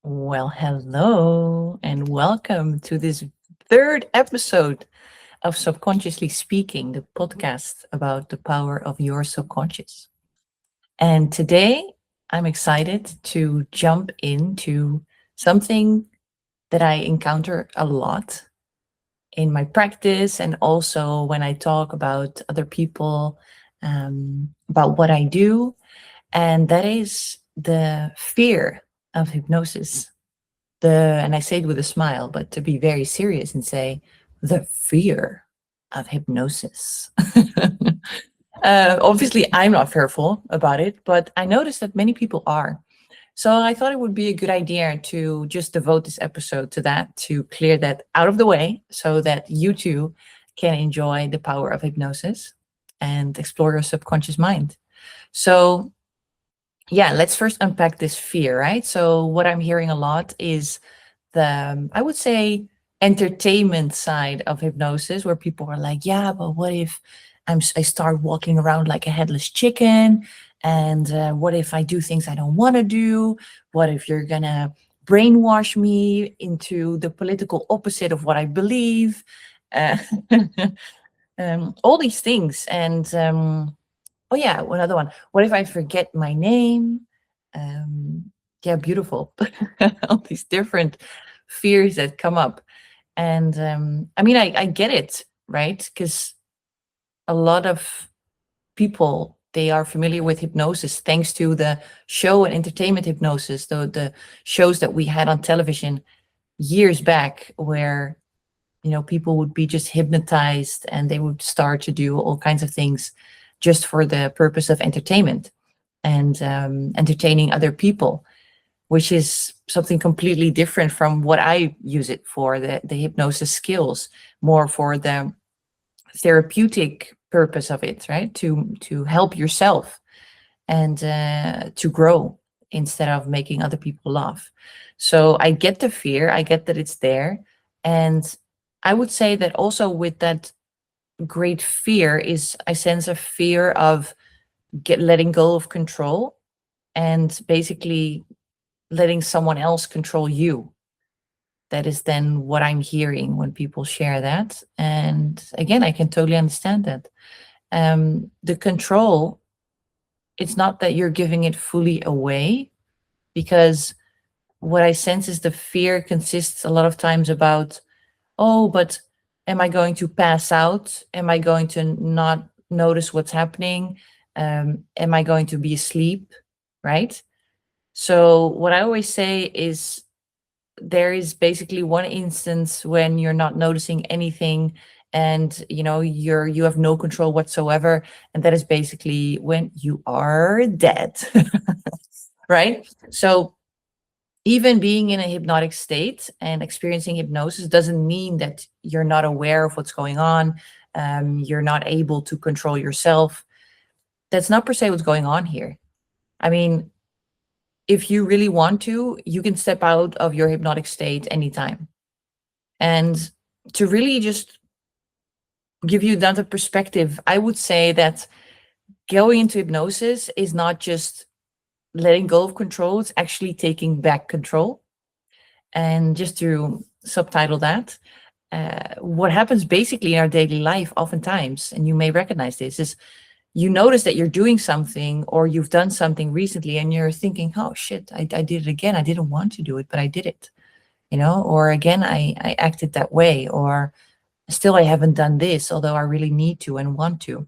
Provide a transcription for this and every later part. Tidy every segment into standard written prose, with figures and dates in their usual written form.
Well, hello and welcome to this third episode of Subconsciously Speaking, the podcast about the power of your subconscious. And today I'm excited to jump into something that I encounter a lot in my practice and also when I talk about other people, about what I do, and that is the fear of hypnosis. And I say it with a smile, but to be very serious and say the fear of hypnosis. Obviously, I'm not fearful about it, but I noticed that many people are. So I thought it would be a good idea to just devote this episode to that, to clear that out of the way so that you too can enjoy the power of hypnosis and explore your subconscious mind. So, yeah, let's first unpack this fear, right? So, what I'm hearing a lot is I would say, entertainment side of hypnosis, where people are like, yeah, but what if I start walking around like a headless chicken? And what if I do things I don't want to do? What if you're going to brainwash me into the political opposite of what I believe? Uh, all these things. And oh, yeah, another one. What if I forget my name? Yeah, beautiful. All these different fears that come up. And I mean, I get it, right? Because a lot of people, they are familiar with hypnosis thanks to the show and entertainment hypnosis, the shows that we had on television years back, where people would be just hypnotized and they would start to do all kinds of things just for the purpose of entertainment and entertaining other people, which is something completely different from what I use it for, the hypnosis skills, more for the therapeutic purpose of it, right? To help yourself and to grow instead of making other people laugh. So I get the fear, I get that it's there. And I would say that also with that great fear is I sense a fear of letting go of control and basically letting someone else control you. That is then what I'm hearing when people share that. And again, I can totally understand that. The control, it's not that you're giving it fully away, because what I sense is the fear consists a lot of times about, oh, but am I going to pass out? Am I going to not notice what's happening? Am I going to be asleep? Right? So, what I always say is there is basically one instance when you're not noticing anything and you have no control whatsoever, and that is basically when you are dead. Right? So even being in a hypnotic state and experiencing hypnosis doesn't mean that you're not aware of what's going on. You're not able to control yourself. That's not per se what's going on here. I mean, if you really want to, you can step out of your hypnotic state anytime. And to really just give you another perspective, I would say that going into hypnosis is not just letting go of control, it's actually taking back control. And just to subtitle that, what happens basically in our daily life, oftentimes, and you may recognize this, is you notice that you're doing something or you've done something recently and you're thinking, oh shit, I did it again. I didn't want to do it, but I did it, or again, I acted that way, or still I haven't done this, although I really need to and want to.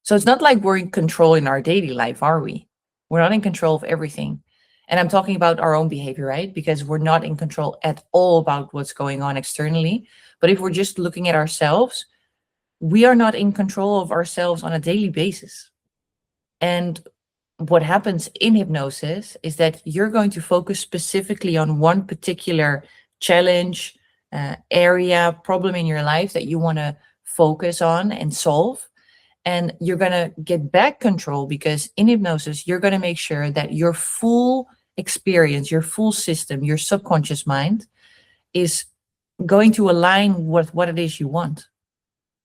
So it's not like we're in control in our daily life, are we? We're not in control of everything. And I'm talking about our own behavior, right? Because we're not in control at all about what's going on externally. But if we're just looking at ourselves, we are not in control of ourselves on a daily basis. And what happens in hypnosis is that you're going to focus specifically on one particular challenge, area, problem in your life that you want to focus on and solve. And you're going to get back control because in hypnosis, you're going to make sure that your full experience, your full system, your subconscious mind is going to align with what it is you want.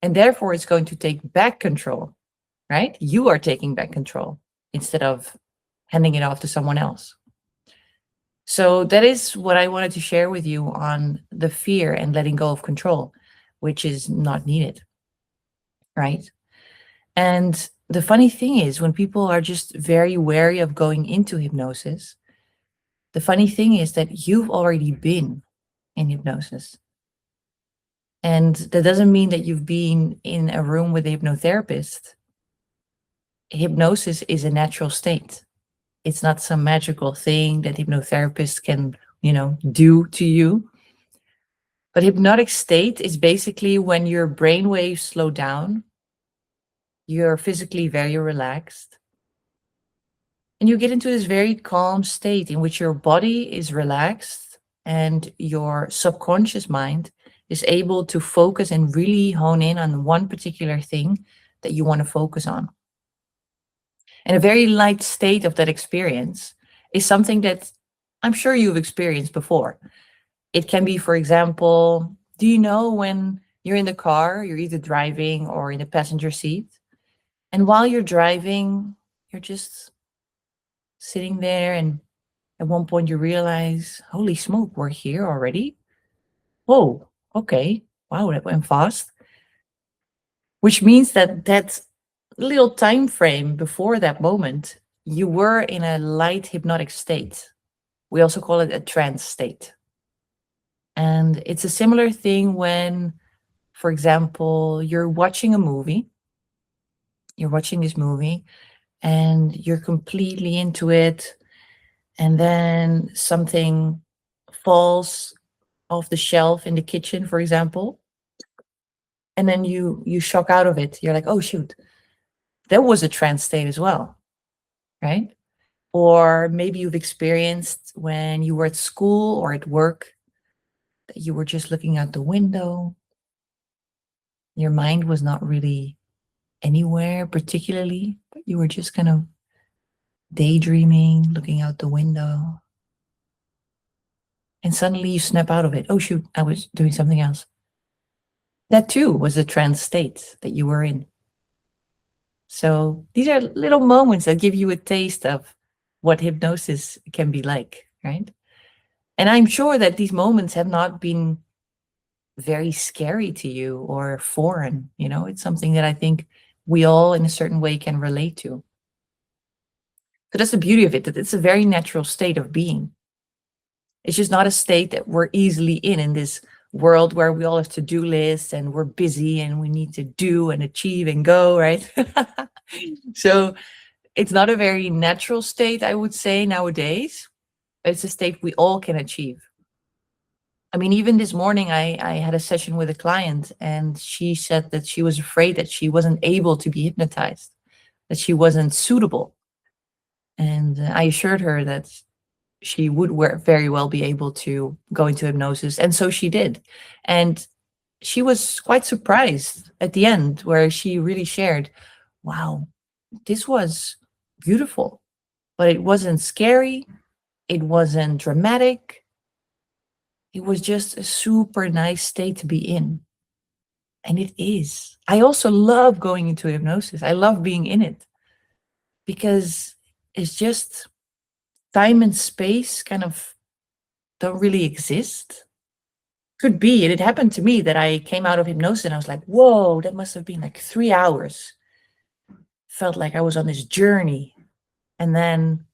And therefore, it's going to take back control, right? You are taking back control instead of handing it off to someone else. So that is what I wanted to share with you on the fear and letting go of control, which is not needed, right? And the funny thing is, when people are just very wary of going into hypnosis, the funny thing is that you've already been in hypnosis. And that doesn't mean that you've been in a room with a hypnotherapist. Hypnosis is a natural state. It's not some magical thing that hypnotherapists can, do to you. But hypnotic state is basically when your brain waves slow down, you're physically very relaxed, and you get into this very calm state in which your body is relaxed and your subconscious mind is able to focus and really hone in on one particular thing that you want to focus on. And a very light state of that experience is something that I'm sure you've experienced before. It can be, for example, do you know when you're in the car, you're either driving or in the passenger seat? And while you're driving, you're just sitting there, and at one point you realize, holy smoke, we're here already. Whoa, okay. Wow, that went fast. Which means that that little time frame before that moment, you were in a light hypnotic state. We also call it a trance state. And it's a similar thing when, for example, you're watching this movie and you're completely into it, and then something falls off the shelf in the kitchen, for example, and then you shock out of it. You're like, oh shoot, that was a trance state as well, right? Or maybe you've experienced when you were at school or at work that you were just looking out the window. Your mind was not really anywhere particularly, but you were just kind of daydreaming, looking out the window. And suddenly you snap out of it. Oh, shoot, I was doing something else. That too was a trance state that you were in. So these are little moments that give you a taste of what hypnosis can be like, right? And I'm sure that these moments have not been very scary to you or foreign. It's something that I think we all, in a certain way, can relate to. So that's the beauty of it, that it's a very natural state of being. It's just not a state that we're easily in this world where we all have to-do lists and we're busy and we need to do and achieve and go, right? So it's not a very natural state, I would say, nowadays. It's a state we all can achieve. I mean, even this morning, I had a session with a client, and she said that she was afraid that she wasn't able to be hypnotized, that she wasn't suitable. And I assured her that she would very well be able to go into hypnosis. And so she did. And she was quite surprised at the end, where she really shared, wow, this was beautiful, but it wasn't scary. It wasn't dramatic. It was just a super nice state to be in. And it is. I also love going into hypnosis. I love being in it because it's just time and space kind of don't really exist. Could be. And it happened to me that I came out of hypnosis and I was like, whoa, that must have been like 3 hours. Felt like I was on this journey. And then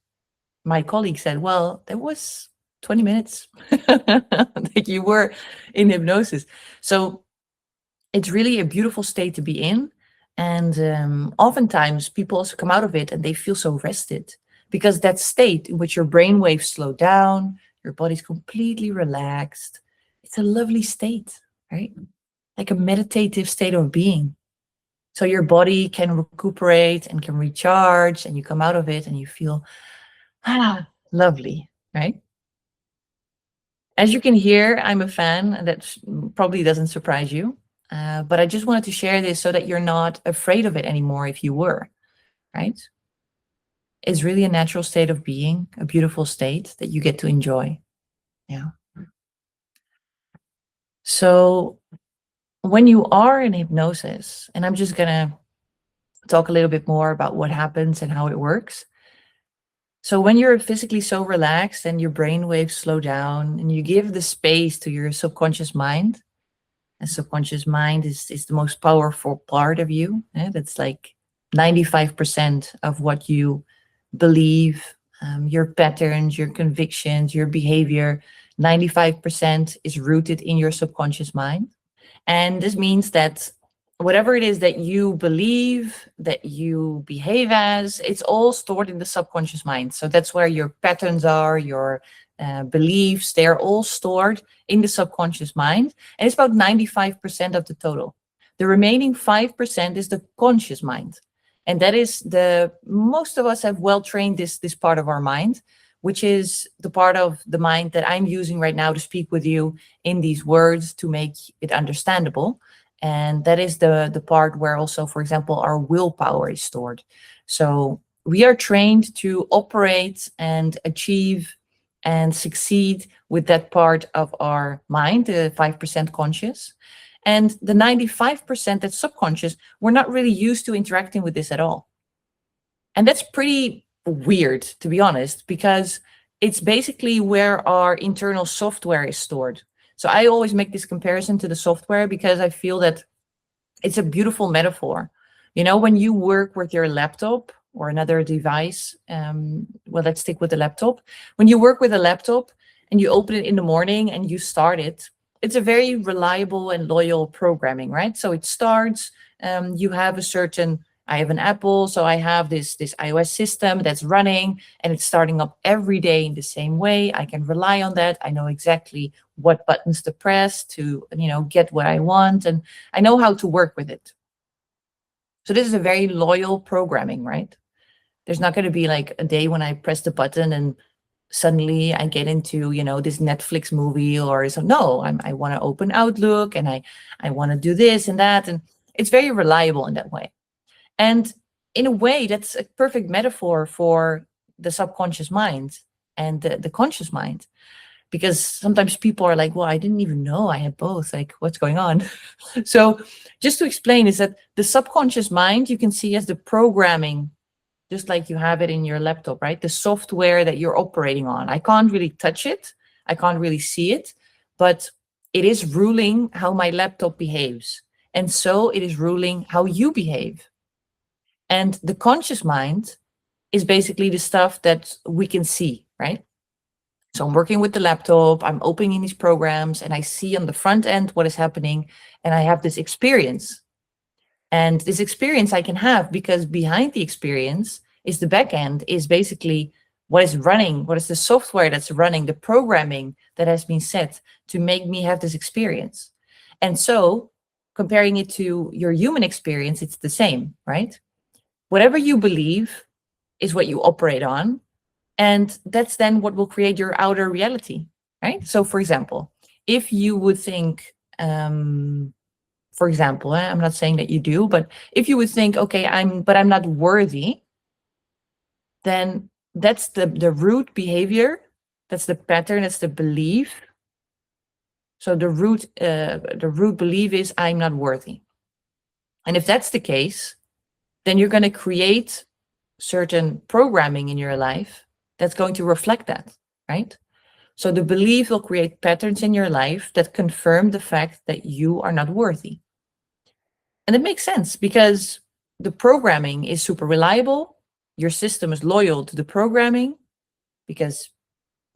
my colleague said, well, that was 20 minutes that you were in hypnosis. So it's really a beautiful state to be in. And oftentimes people also come out of it and they feel so rested, because that state in which your brain waves slow down, your body's completely relaxed. It's a lovely state, right? Like a meditative state of being. So your body can recuperate and can recharge, and you come out of it and you feel, lovely, right? As you can hear, I'm a fan, and that probably doesn't surprise you. But I just wanted to share this so that you're not afraid of it anymore if you were, right? It's really a natural state of being, a beautiful state that you get to enjoy. Yeah. So when you are in hypnosis, and I'm just going to talk a little bit more about what happens and how it works. So when you're physically so relaxed and your brain waves slow down and you give the space to your subconscious mind, and subconscious mind is the most powerful part of you. That's like 95% of what you believe, your patterns, your convictions, your behavior. 95% is rooted in your subconscious mind. And this means that whatever it is that you believe, that you behave as, it's all stored in the subconscious mind. So that's where your patterns are, your beliefs, they're all stored in the subconscious mind. And it's about 95% of the total. The remaining 5% is the conscious mind. And that is most of us have well trained this part of our mind, which is the part of the mind that I'm using right now to speak with you in these words to make it understandable. And that is the part where also, for example, our willpower is stored. So we are trained to operate and achieve and succeed with that part of our mind, the 5% conscious. And the 95% that's subconscious, we're not really used to interacting with this at all. And that's pretty weird, to be honest, because it's basically where our internal software is stored. So I always make this comparison to the software because I feel that it's a beautiful metaphor. You know, when you work with your laptop or another device, well, let's stick with the laptop. When you work with a laptop and you open it in the morning and you start it, it's a very reliable and loyal programming, right? So it starts, you have a certain, I have an Apple, so I have this iOS system that's running and it's starting up every day in the same way. I can rely on that. I know exactly what buttons to press to, get what I want, and I know how to work with it. So this is a very loyal programming, right? There's not going to be like a day when I press the button and suddenly I get into, this Netflix movie or so. No, I want to open Outlook and I want to do this and that. And it's very reliable in that way. And in a way, that's a perfect metaphor for the subconscious mind and the conscious mind. Because sometimes people are like, well, I didn't even know I had both. Like, what's going on? So just to explain is that the subconscious mind you can see as the programming, just like you have it in your laptop, right? The software that you're operating on. I can't really touch it. I can't really see it, but it is ruling how my laptop behaves. And so it is ruling how you behave. And the conscious mind is basically the stuff that we can see, right? So I'm working with the laptop, I'm opening these programs, and I see on the front end what is happening, and I have this experience. And this experience I can have because behind the experience is the back end, is basically what is running, what is the software that's running, the programming that has been set to make me have this experience. And so comparing it to your human experience, it's the same, right? Whatever you believe is what you operate on. And that's then what will create your outer reality, right? So for example, if you would think, for example, I'm not saying that you do, but if you would think, okay, I'm not worthy, then that's the root behavior, that's the pattern, that's the belief. So the root belief is I'm not worthy. And if that's the case, then you're going to create certain programming in your life that's going to reflect that, right? So the belief will create patterns in your life that confirm the fact that you are not worthy. And it makes sense because the programming is super reliable. Your system is loyal to the programming because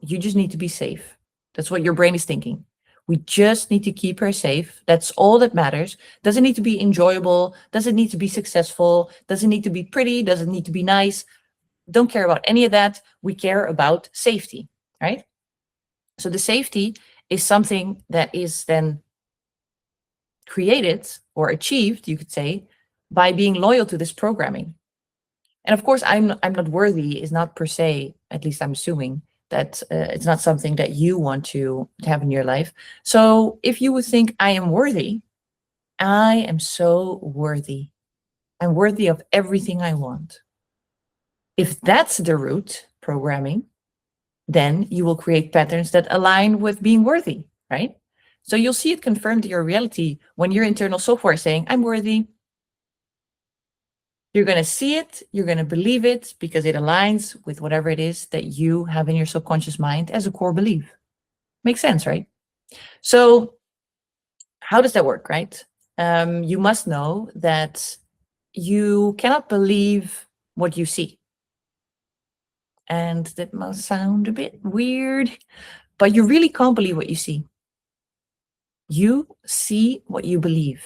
you just need to be safe. That's what your brain is thinking. We just need to keep her safe. That's all that matters. Doesn't need to be enjoyable. Doesn't need to be successful. Doesn't need to be pretty. Doesn't need to be nice. Don't care about any of that. We care about safety, right? So the safety is something that is then created or achieved, you could say, by being loyal to this programming. And of course, I'm not worthy is not per se, at least I'm assuming, that it's not something that you want to have in your life. So if you would think I am worthy, I am so worthy. I'm worthy of everything I want. If that's the root programming, then you will create patterns that align with being worthy, right? So you'll see it confirmed in your reality when your internal software is saying, I'm worthy. You're going to see it, you're going to believe it because it aligns with whatever it is that you have in your subconscious mind as a core belief. Makes sense, right? So, how does that work, right? You must know that you cannot believe what you see. And that must sound a bit weird, but you really can't believe what you see. You see what you believe.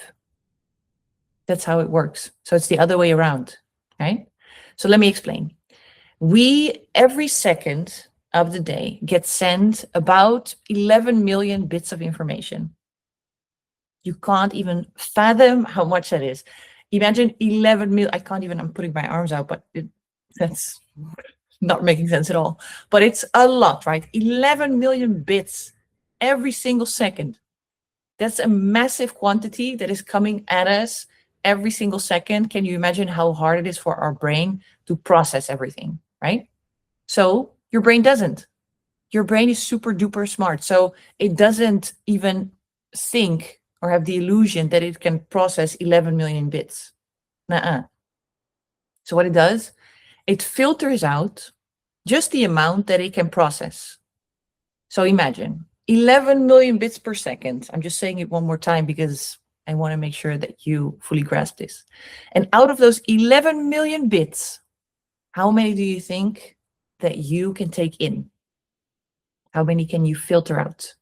That's how it works. So it's the other way around, right? So let me explain. We, every second of the day, get sent about 11 million bits of information. You can't even fathom how much that is. Imagine 11 million. I can't even, I'm putting my arms out, but that's not making sense at all. But it's a lot, right? 11 million bits every single second. That's a massive quantity that is coming at us every single second. Can you imagine how hard it is for our brain to process everything, right? So your brain doesn't. Your brain is super duper smart. So it doesn't even think or have the illusion that it can process 11 million bits. Nuh-uh. So what it does, it filters out just the amount that it can process. So imagine 11 million bits per second. I'm just saying it one more time because I want to make sure that you fully grasp this. And out of those 11 million bits, how many do you think that you can take in? How many can you filter out?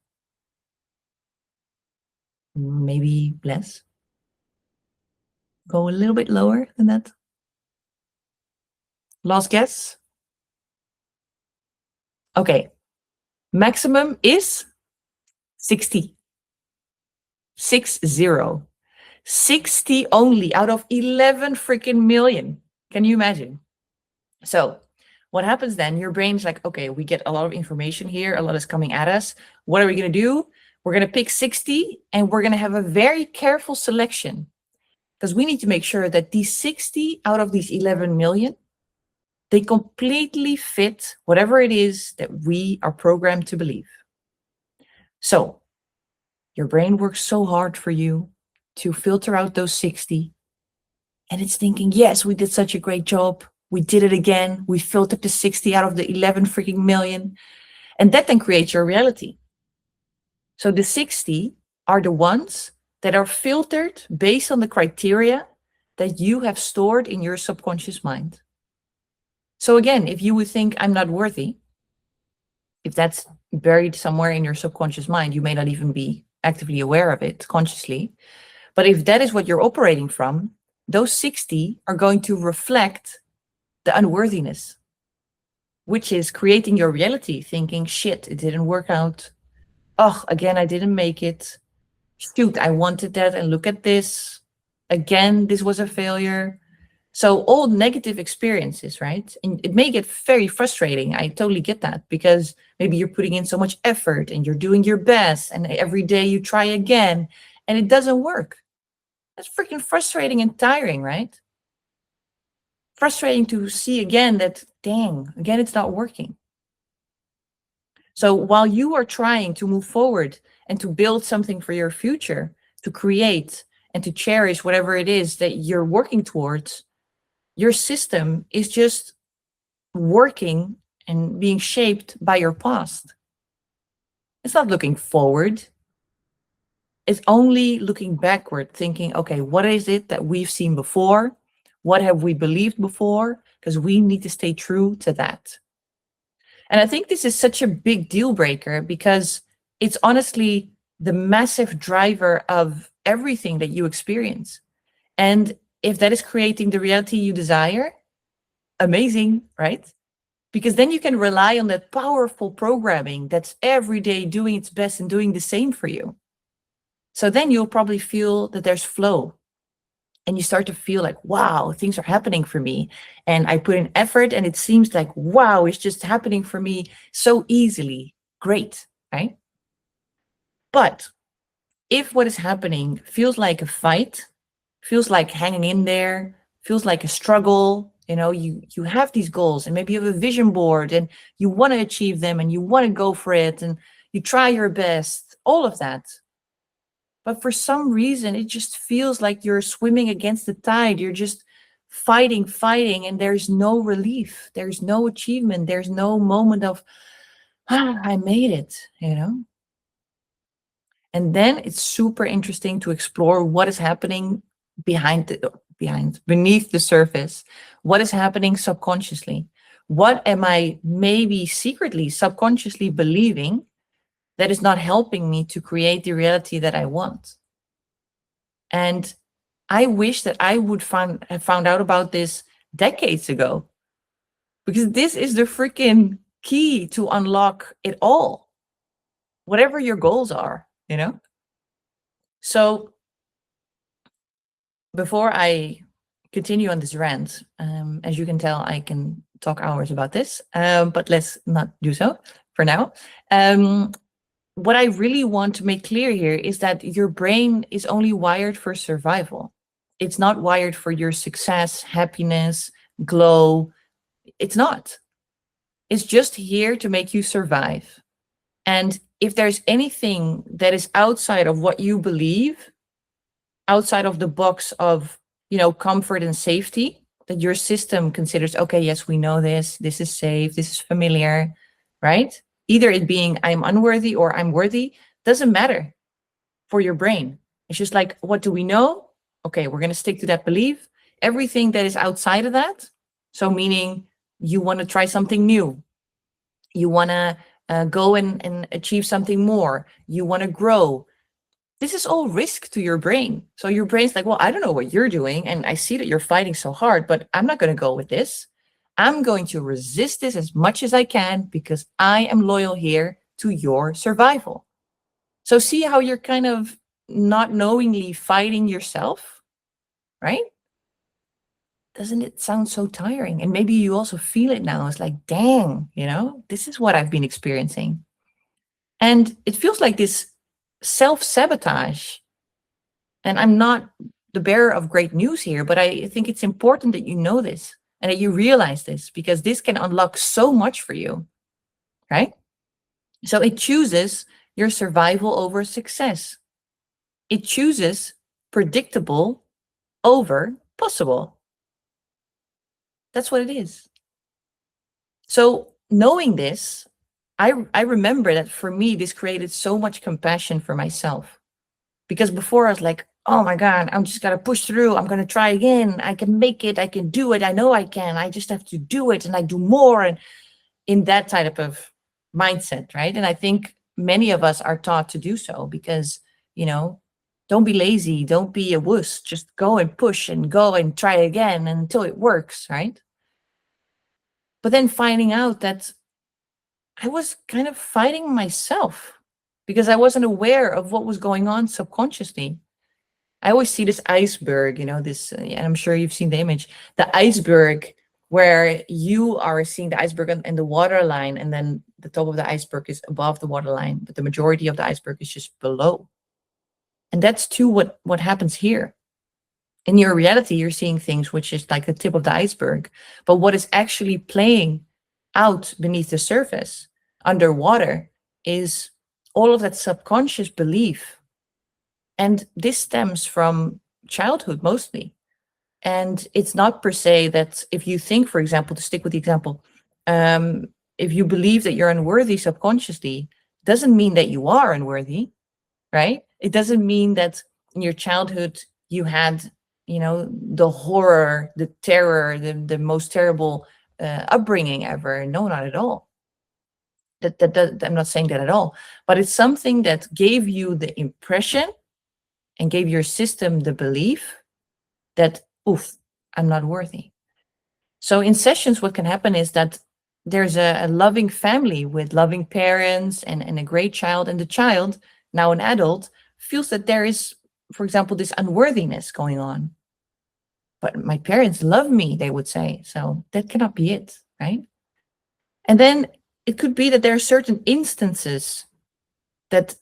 Maybe less? Go a little bit lower than that? Last guess? Okay. Maximum is 60. 60. 60 only out of 11 freaking million. Can you imagine? So what happens then? Your brain's like, okay, we get a lot of information here. A lot is coming at us. What are we going to do? We're going to pick 60 and we're going to have a very careful selection because we need to make sure that these 60 out of these 11 million, they completely fit whatever it is that we are programmed to believe. So your brain works so hard for you to filter out those 60. And it's thinking, yes, we did such a great job. We did it again. We filtered the 60 out of the 11 freaking million. And that then creates your reality. So the 60 are the ones that are filtered based on the criteria that you have stored in your subconscious mind. So again, if you would think I'm not worthy, if that's buried somewhere in your subconscious mind, you may not even be actively aware of it consciously. But if that is what you're operating from, those 60 are going to reflect the unworthiness, which is creating your reality, thinking, shit, it didn't work out. Oh, again, I didn't make it. Shoot, I wanted that, and look at this. Again, this was a failure. So all negative experiences, right? And it may get very frustrating. I totally get that because maybe you're putting in so much effort and you're doing your best and every day you try again and it doesn't work. That's freaking frustrating and tiring, right? Frustrating to see again that, dang, again, it's not working. So while you are trying to move forward and to build something for your future, to create and to cherish whatever it is that you're working towards, your system is just working and being shaped by your past. It's not looking forward. It's only looking backward, thinking, okay, what is it that we've seen before? What have we believed before? Because we need to stay true to that. And I think this is such a big deal breaker because it's honestly the massive driver of everything that you experience. And if that is creating the reality you desire, amazing, right? Because then you can rely on that powerful programming that's every day doing its best and doing the same for you. So then you'll probably feel that there's flow and you start to feel like, wow, things are happening for me. And I put in effort and it seems like, wow, it's just happening for me so easily. Great, right? But if what is happening feels like a fight, feels like hanging in there, feels like a struggle, you have these goals and maybe you have a vision board and you want to achieve them and you want to go for it and you try your best, all of that. But for some reason, it just feels like you're swimming against the tide. You're just fighting, and there's no relief. There's no achievement. There's no moment of, I made it, you know? And then it's super interesting to explore what is happening beneath the surface. What is happening subconsciously? What am I maybe secretly, subconsciously believing that is not helping me to create the reality that I want? And I wish that I would have found out about this decades ago, because this is the freaking key to unlock it all, whatever your goals are, you know? So before I continue on this rant, as you can tell, I can talk hours about this, but let's not do so for now. What I really want to make clear here is that your brain is only wired for survival. It's not wired for your success, happiness, glow. It's not. It's just here to make you survive. And if there's anything that is outside of what you believe, outside of the box of, comfort and safety, that your system considers, okay, yes, we know this is safe, this is familiar, right? Either it being I'm unworthy or I'm worthy, doesn't matter for your brain. It's just like, what do we know? Okay, we're going to stick to that belief. Everything that is outside of that, so meaning you want to try something new, you want to go and achieve something more, you want to grow, this is all risk to your brain. So your brain's like, well, I don't know what you're doing, and I see that you're fighting so hard, but I'm not going to go with this. I'm going to resist this as much as I can because I am loyal here to your survival. So see how you're kind of not knowingly fighting yourself, right? Doesn't it sound so tiring? And maybe you also feel it now. It's like, dang, this is what I've been experiencing. And it feels like this self-sabotage. And I'm not the bearer of great news here, but I think it's important that you know this and that you realize this, because this can unlock so much for you, right? So it chooses your survival over success. It chooses predictable over possible. That's what it is. So knowing this, I remember that for me, this created so much compassion for myself. Because before I was like, oh my God, I'm just going to push through. I'm going to try again. I can make it. I can do it. I know I can. I just have to do it, and I do more. And in that type of mindset, right? And I think many of us are taught to do so because, don't be lazy. Don't be a wuss. Just go and push and go and try again until it works, right? But then finding out that I was kind of fighting myself because I wasn't aware of what was going on subconsciously. I always see this iceberg, and I'm sure you've seen the image, the iceberg where you are seeing the iceberg and the water line, and then the top of the iceberg is above the water line, but the majority of the iceberg is just below. And that's too what happens here. In your reality, you're seeing things which is like the tip of the iceberg, but what is actually playing out beneath the surface, underwater, is all of that subconscious belief. And this stems from childhood mostly. And it's not per se that if you think, for example, to stick with the example, if you believe that you're unworthy subconsciously, doesn't mean that you are unworthy, right? It doesn't mean that in your childhood you had, the horror, the terror, the most terrible upbringing ever. No, not at all. I'm not saying that at all. But it's something that gave you the impression and gave your system the belief that, oof, I'm not worthy. So in sessions, what can happen is that there's a loving family with loving parents and a great child, and the child, now an adult, feels that there is, for example, this unworthiness going on. But my parents love me, they would say. So that cannot be it, right? And then it could be that there are certain instances that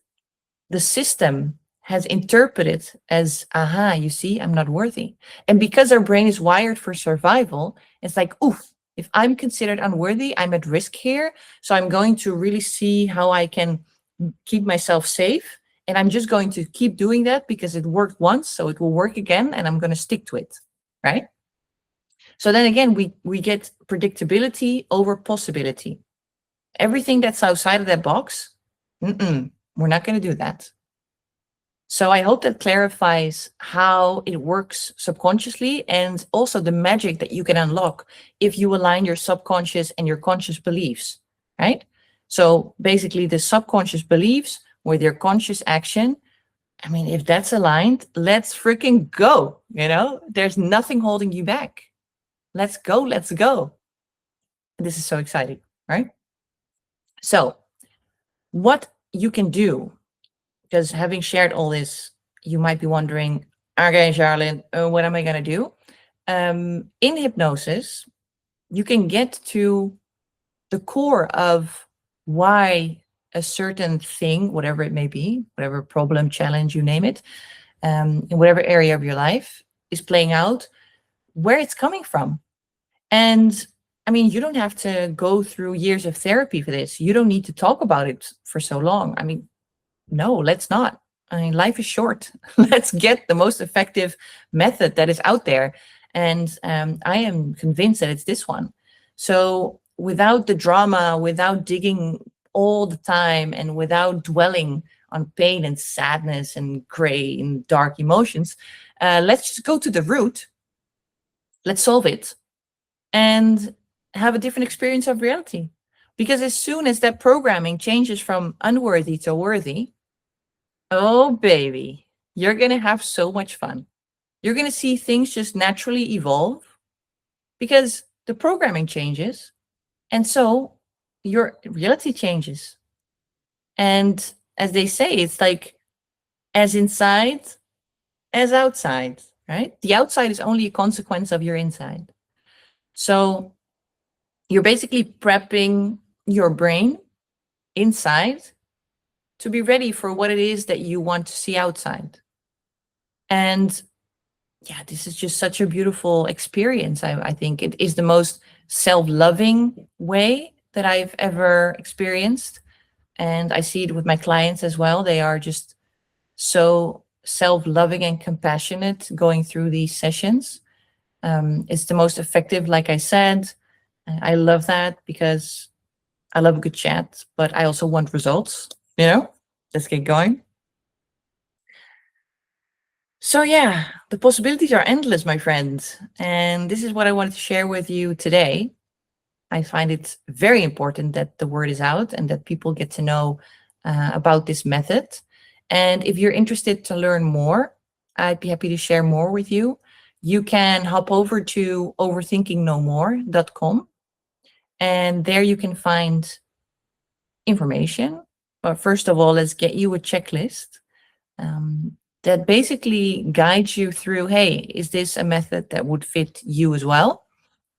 the system has interpreted as, aha, you see, I'm not worthy. And because our brain is wired for survival, it's like, oof, if I'm considered unworthy, I'm at risk here. So I'm going to really see how I can keep myself safe. And I'm just going to keep doing that because it worked once, so it will work again, and I'm going to stick to it, right? So then again, we get predictability over possibility. Everything that's outside of that box, we're not going to do that. So I hope that clarifies how it works subconsciously, and also the magic that you can unlock if you align your subconscious and your conscious beliefs, right? So basically the subconscious beliefs with your conscious action. I mean, if that's aligned, let's freaking go. There's nothing holding you back. Let's go. Let's go. This is so exciting, right? So what you can do, because having shared all this, you might be wondering, okay, Charlene, what am I going to do? In hypnosis, you can get to the core of why a certain thing, whatever it may be, whatever problem, challenge, you name it, in whatever area of your life is playing out, where it's coming from. And I mean, you don't have to go through years of therapy for this. You don't need to talk about it for so long. I mean, no, let's not. I mean, life is short. Let's get the most effective method that is out there. And I am convinced that it's this one. So without the drama, without digging all the time, and without dwelling on pain and sadness and gray and dark emotions, let's just go to the root. Let's solve it and have a different experience of reality. Because as soon as that programming changes from unworthy to worthy, oh, baby, you're going to have so much fun. You're going to see things just naturally evolve because the programming changes. And so your reality changes. And as they say, it's like as inside as outside, right? The outside is only a consequence of your inside. So you're basically prepping your brain inside to be ready for what it is that you want to see outside. And yeah, this is just such a beautiful experience. I think it is the most self-loving way that I've ever experienced. And I see it with my clients as well. They are just so self-loving and compassionate going through these sessions. It's the most effective, like I said. I love that because I love a good chat, but I also want results, Let's get going. So yeah, the possibilities are endless, my friend. And this is what I wanted to share with you today. I find it very important that the word is out and that people get to know about this method. And if you're interested to learn more, I'd be happy to share more with you. You can hop over to overthinkingnomore.com, and there you can find information. But first of all, let's get you a checklist that basically guides you through, hey, is this a method that would fit you as well?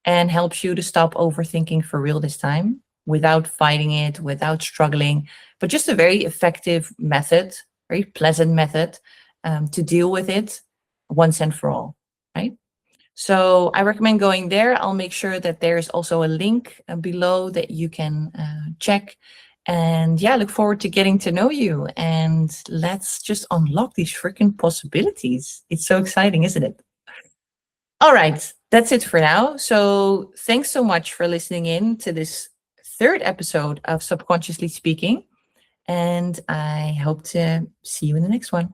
And helps you to stop overthinking for real this time without fighting it, without struggling, but just a very effective method, very pleasant method to deal with it once and for all, right? So I recommend going there. I'll make sure that there's also a link below that you can check. And yeah, look forward to getting to know you. And let's just unlock these freaking possibilities. It's so exciting, isn't it? All right, that's it for now. So thanks so much for listening in to this third episode of Subconsciously Speaking. And I hope to see you in the next one.